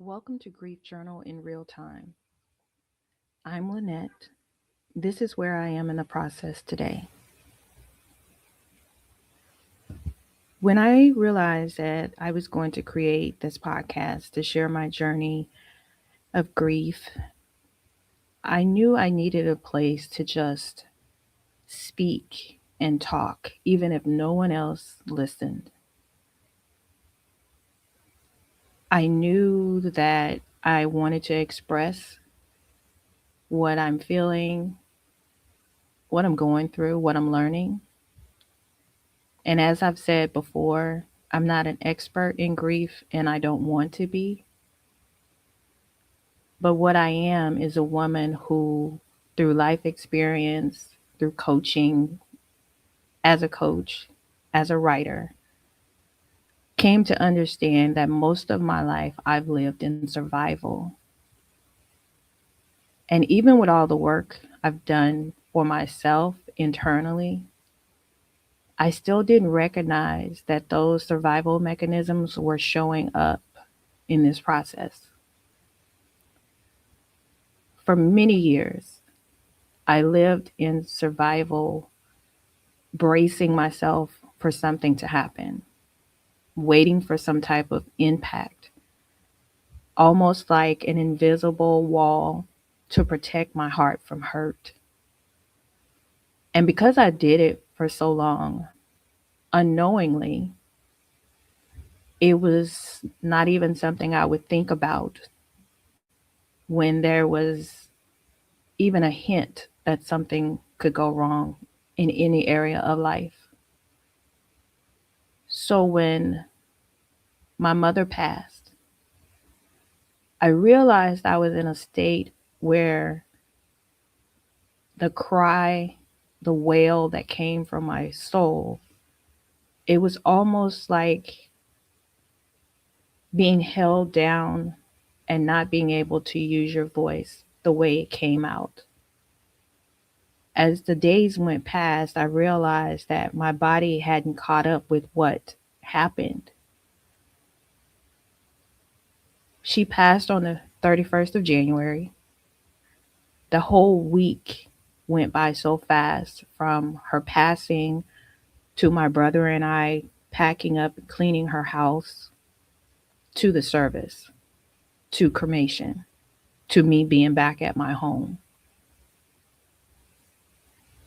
Welcome to Grief Journal in Real Time. I'm Lynette. This is where I am in the process today. When I realized that I was going to create this podcast to share my journey of grief, I knew I needed a place to just speak and talk, even if no one else listened. I knew that I wanted to express what I'm feeling, what I'm going through, what I'm learning. And as I've said before, I'm not an expert in grief and I don't want to be. But what I am is a woman who, through life experience, through coaching, as a coach, as a writer, came to understand that most of my life I've lived in survival. And even with all the work I've done for myself internally, I still didn't recognize that those survival mechanisms were showing up in this process. For many years, I lived in survival, bracing myself for something to happen, waiting for some type of impact, almost like an invisible wall to protect my heart from hurt. And because I did it for so long, unknowingly, it was not even something I would think about when there was even a hint that something could go wrong in any area of life. So when my mother passed, I realized I was in a state where the cry, the wail that came from my soul, it was almost like being held down and not being able to use your voice the way it came out. As the days went past, I realized that my body hadn't caught up with what happened. She passed on the 31st of January. The whole week went by so fast from her passing to my brother and I packing up and cleaning her house to the service, to cremation, to me being back at my home.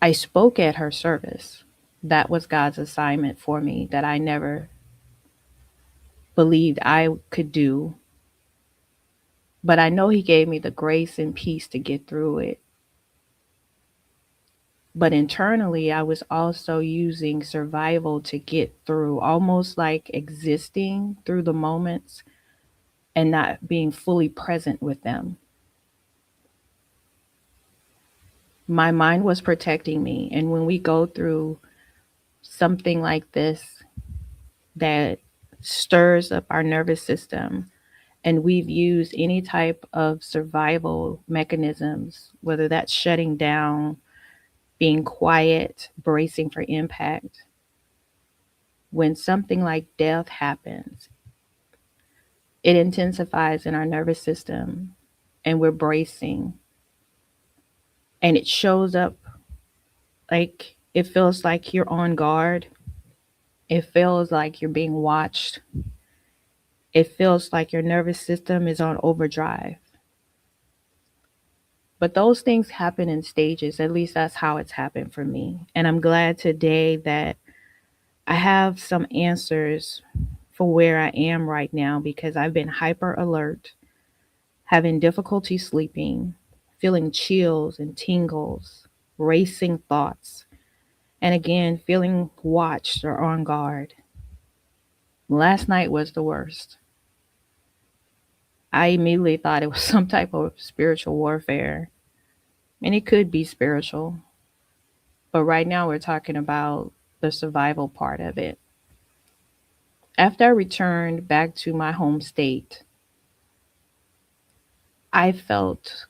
I spoke at her service. That was God's assignment for me that I never believed I could do. But I know He gave me the grace and peace to get through it. But internally, I was also using survival to get through, almost like existing through the moments and not being fully present with them. My mind was protecting me. And when we go through something like this that stirs up our nervous system, and we've used any type of survival mechanisms, whether that's shutting down, being quiet, bracing for impact, when something like death happens, it intensifies in our nervous system and we're bracing. And it shows up like it feels like you're on guard. It feels like you're being watched. It feels like your nervous system is on overdrive. But those things happen in stages. At least that's how it's happened for me. And I'm glad today that I have some answers for where I am right now because I've been hyper alert, having difficulty sleeping, feeling chills and tingles, racing thoughts, and again, feeling watched or on guard. Last night was the worst. I immediately thought it was some type of spiritual warfare, and it could be spiritual. But right now, we're talking about the survival part of it. After I returned back to my home state, I felt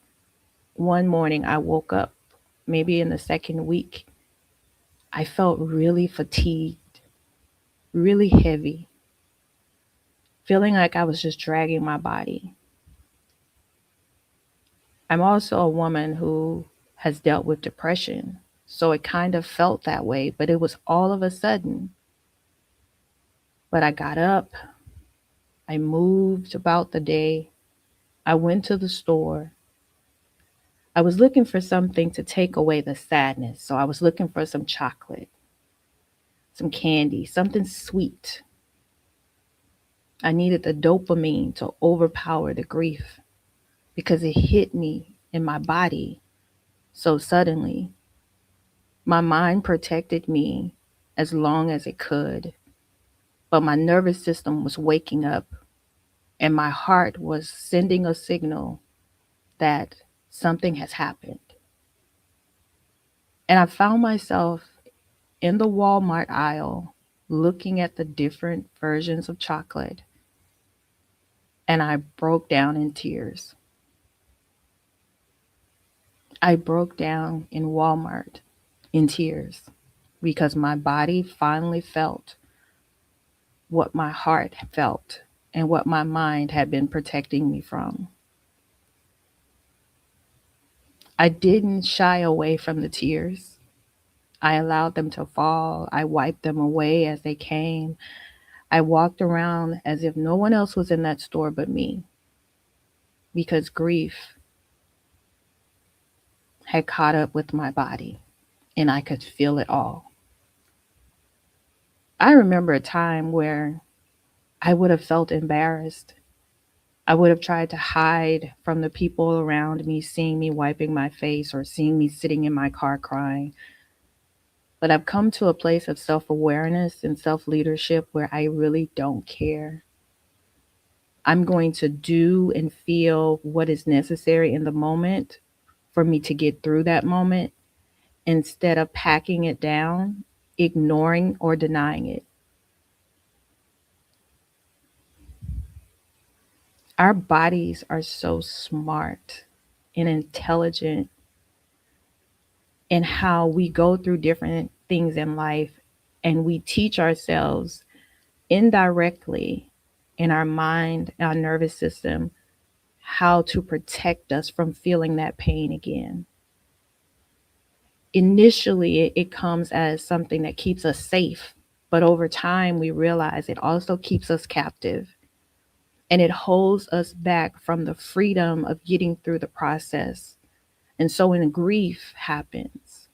one morning I woke up, maybe in the second week, I felt really fatigued, really heavy, feeling like I was just dragging my body. I'm also a woman who has dealt with depression. So it kind of felt that way, but it was all of a sudden. But I got up, I moved about the day, I went to the store. I was looking for something to take away the sadness. So I was looking for some chocolate, some candy, something sweet. I needed the dopamine to overpower the grief because it hit me in my body so suddenly. My mind protected me as long as it could, but my nervous system was waking up and my heart was sending a signal that something has happened. And I found myself in the Walmart aisle looking at the different versions of chocolate, and I broke down in tears. I broke down in Walmart in tears because my body finally felt what my heart felt and what my mind had been protecting me from. I didn't shy away from the tears. I allowed them to fall. I wiped them away as they came. I walked around as if no one else was in that store but me because grief had caught up with my body and I could feel it all. I remember a time where I would have felt embarrassed. I would have tried to hide from the people around me, seeing me wiping my face or seeing me sitting in my car crying. But I've come to a place of self awareness and self leadership where I really don't care. I'm going to do and feel what is necessary in the moment for me to get through that moment instead of packing it down, ignoring, or denying it. Our bodies are so smart and intelligent in how we go through different things in life and we teach ourselves indirectly in our mind, our nervous system, how to protect us from feeling that pain again. Initially, it comes as something that keeps us safe, but over time, we realize it also keeps us captive and it holds us back from the freedom of getting through the process. And so when grief happens,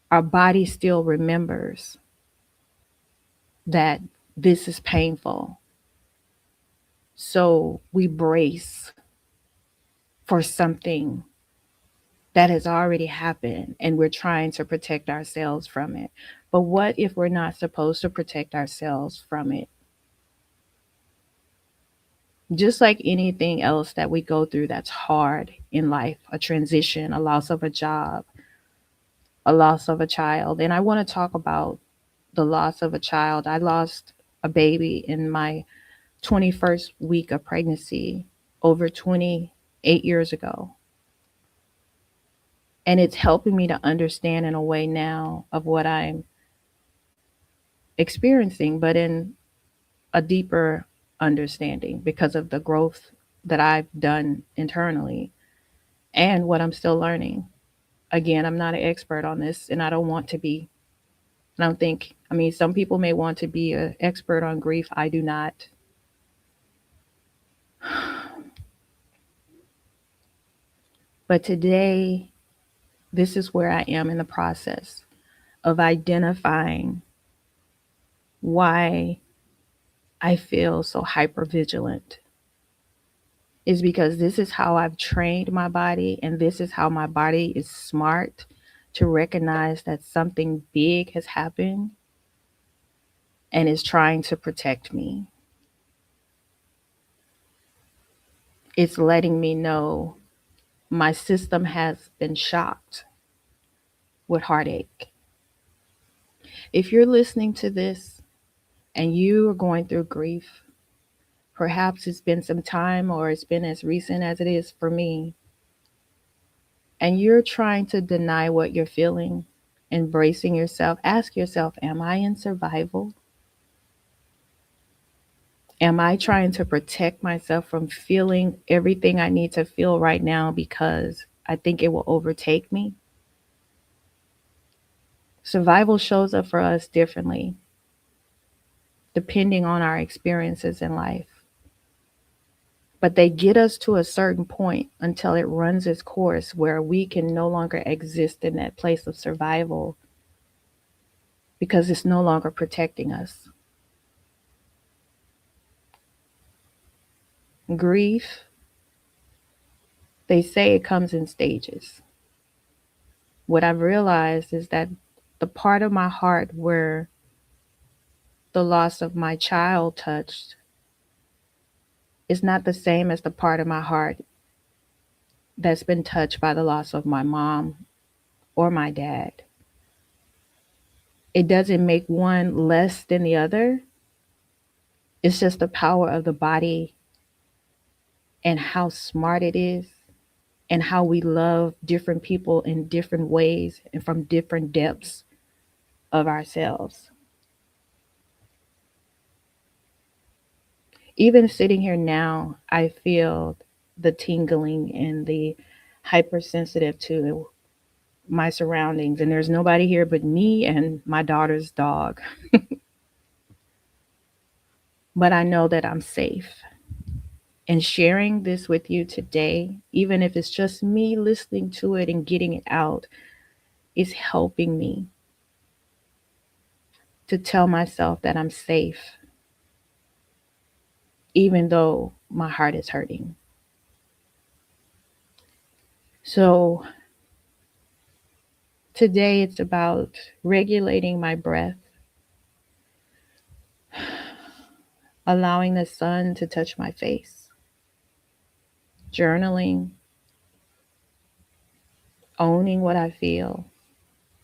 our body still remembers that this is painful. So we brace for something that has already happened and we're trying to protect ourselves from it. But what if we're not supposed to protect ourselves from it? Just like anything else that we go through that's hard in life, a transition, a loss of a job, a loss of a child. And I want to talk about the loss of a child. I lost a baby in my 21st week of pregnancy over 28 years ago. And it's helping me to understand in a way now of what I'm experiencing, but in a deeper understanding because of the growth that I've done internally and what I'm still learning. Again, I'm not an expert on this and I don't want to be. I don't think, I mean, some people may want to be an expert on grief. I do not. But today, this is where I am in the process of identifying why I feel so hyper vigilant is because this is how I've trained my body, and this is how my body is smart to recognize that something big has happened and is trying to protect me. It's letting me know my system has been shocked with heartache. If you're listening to this and you are going through grief, perhaps it's been some time or it's been as recent as it is for me, and you're trying to deny what you're feeling, embracing yourself, ask yourself, am I in survival? Am I trying to protect myself from feeling everything I need to feel right now because I think it will overtake me? Survival shows up for us differently depending on our experiences in life. But they get us to a certain point until it runs its course where we can no longer exist in that place of survival because it's no longer protecting us. Grief, they say it comes in stages. What I've realized is that the part of my heart where the loss of my child touched is not the same as the part of my heart that's been touched by the loss of my mom or my dad. It doesn't make one less than the other. It's just the power of the body and how smart it is and how we love different people in different ways and from different depths of ourselves. Even sitting here now, I feel the tingling and the hypersensitive to my surroundings. And there's nobody here but me and my daughter's dog. But I know that I'm safe. And sharing this with you today, even if it's just me listening to it and getting it out, is helping me to tell myself that I'm safe, even though my heart is hurting. So today it's about regulating my breath, allowing the sun to touch my face, journaling, owning what I feel,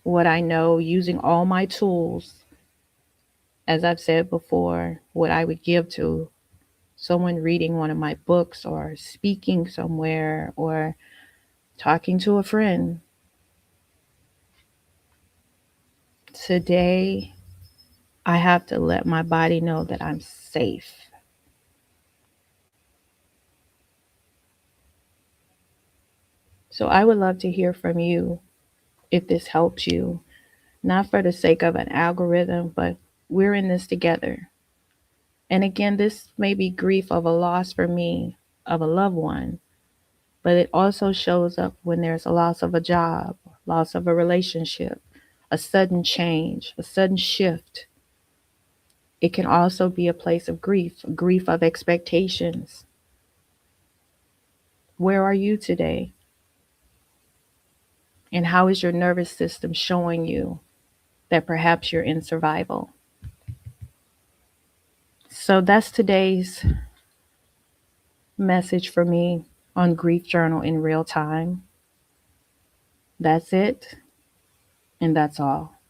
what I know, using all my tools. As I've said before, what I would give to someone reading one of my books or speaking somewhere or talking to a friend. Today, I have to let my body know that I'm safe. So I would love to hear from you if this helps you, not for the sake of an algorithm, but we're in this together. And again, this may be grief of a loss for me of a loved one, but it also shows up when there's a loss of a job, loss of a relationship, a sudden change, a sudden shift. It can also be a place of grief, grief of expectations. Where are you today? And how is your nervous system showing you that perhaps you're in survival? So that's today's message for me on Grief Journal in Real Time. That's it, and that's all.